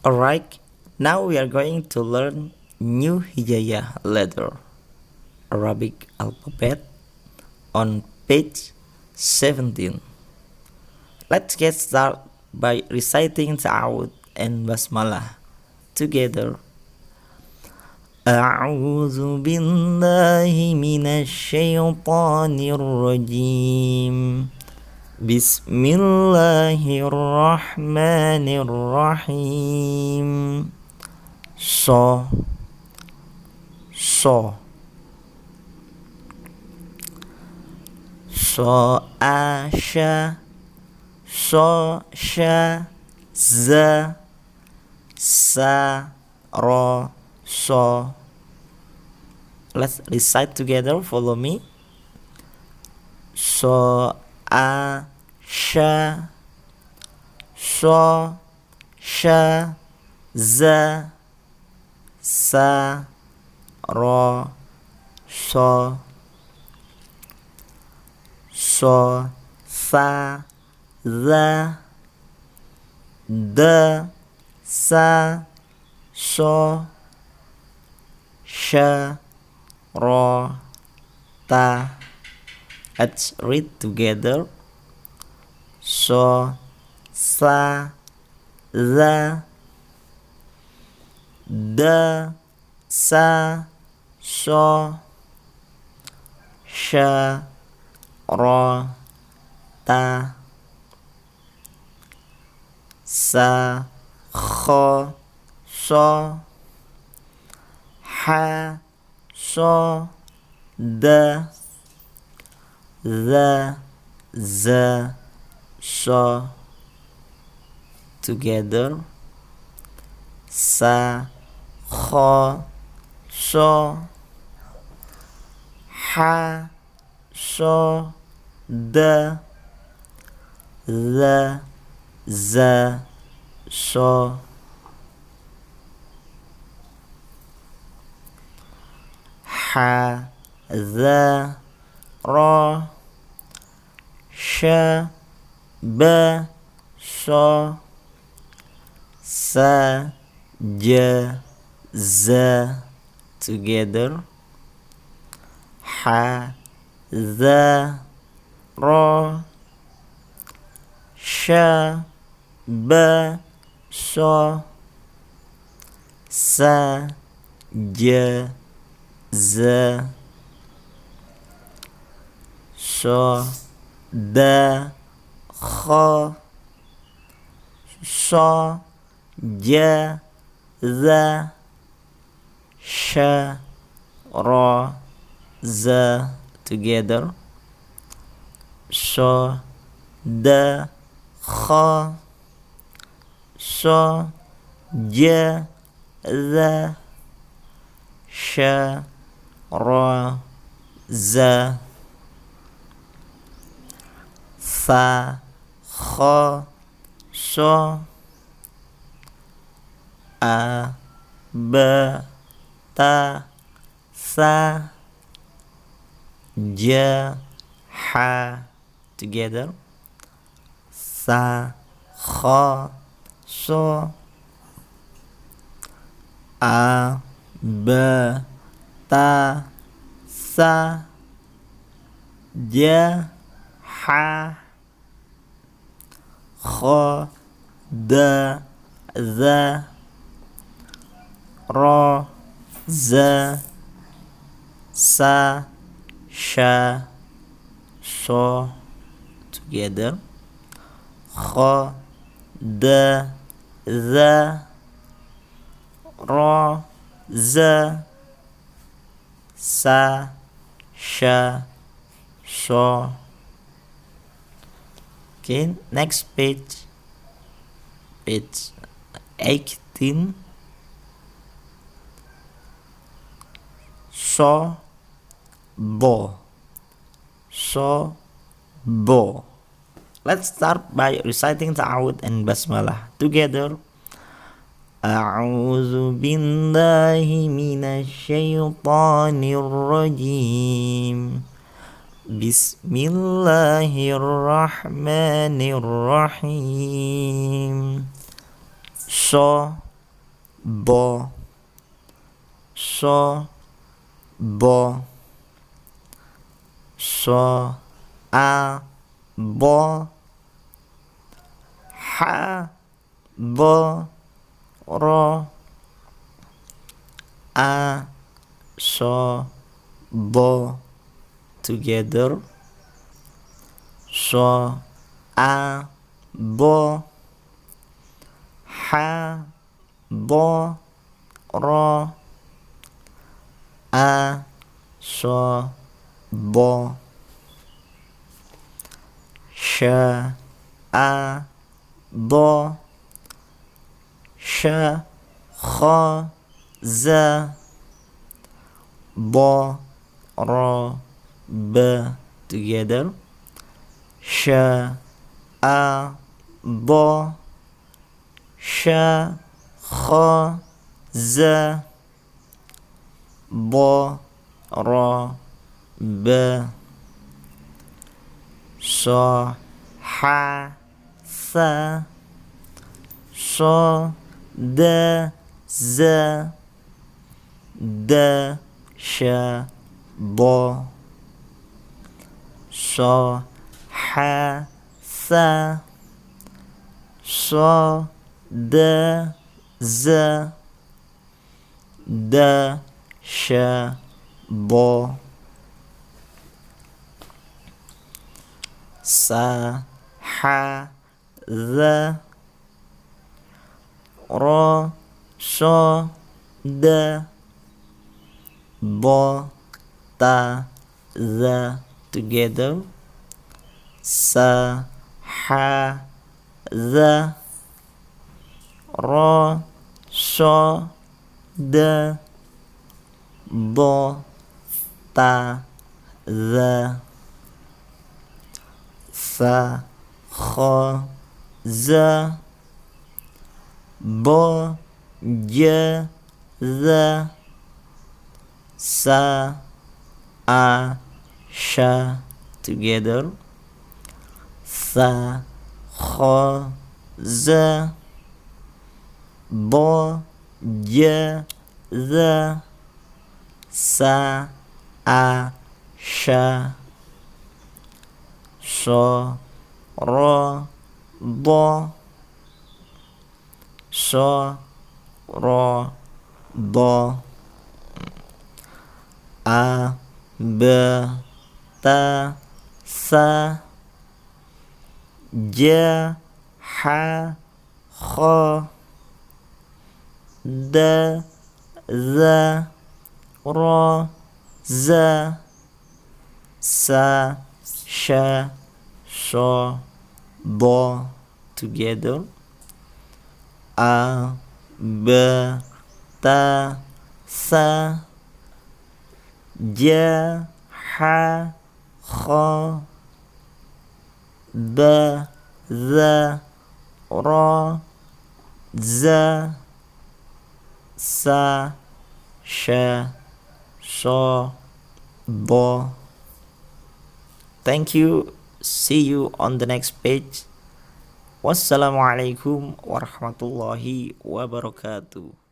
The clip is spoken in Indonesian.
Alright, now we are going to learn new hijaiyah letter, Arabic alphabet, on page 17. Let's get started by reciting ta'awud and basmalah together. A'udzu billahi minasy syaithanir rajim. Bismillahirrahmanirrahim. So asha sha za sa ro so. Let's recite together, follow me. So asha sha za sa ro so fa za da sa so sha ro ta. Let's read together. So fa za da sa so sha ro ta. Sa kho so ha so da za so. Together. Sa kho so ha so da za so. Ha za ro sha ba so sa ja za. Together. Ha za ro sha ba so sa ja za. So da kho so ja za sha ro za. Together. So da kho so ja za sha ro za. Fa kho so a ba ta sa ja ha. Together. Sa kho so a ba ta sa ja ha. Kho da za ro za sa sha so. Together. Kho da za ro za sa sha so. Okay, next page 18. So bo. Let's start by reciting ta'awud and basmalah together. A'udzu billahi minasy syaithanir rajim. Bismillahirrahmanirrahim. So bo, so, bo, so, a, bo, ha, bo, ro, a, so, bo. Together, so, a, bo, ha, bo, ro, a, so, bo, sha, a, bo, sha, kha, za, bo, ro, b. Together, sha, a, bo, sha, kha, za, bo, ro, b. So, ha, sa, so, da, za, da, sha, bo. So, ha, sa, so, da, za, da, sha, bo. Sa, ha, za, ro, so, da, bo, ta, za. Together, sa, ha, za, ro, so, da, bo, ta, za. Fa, kha, za, bo, ja, za, sa, a, sha. Together, sa, kha, za, bo, ja, za, sa, a, sha. So, ro, bo, so, ro, bo, a, b, ta, sa, ja, ha, kha, da, za, ro, za, sa, sha, so, bo. Together, a, b, ta, sa, ja, ha, kha, da, za, ro, za, sa, sha, so, bo. Thank you. See you on the next page. Wassalamualaikum warahmatullahi wabarakatuh.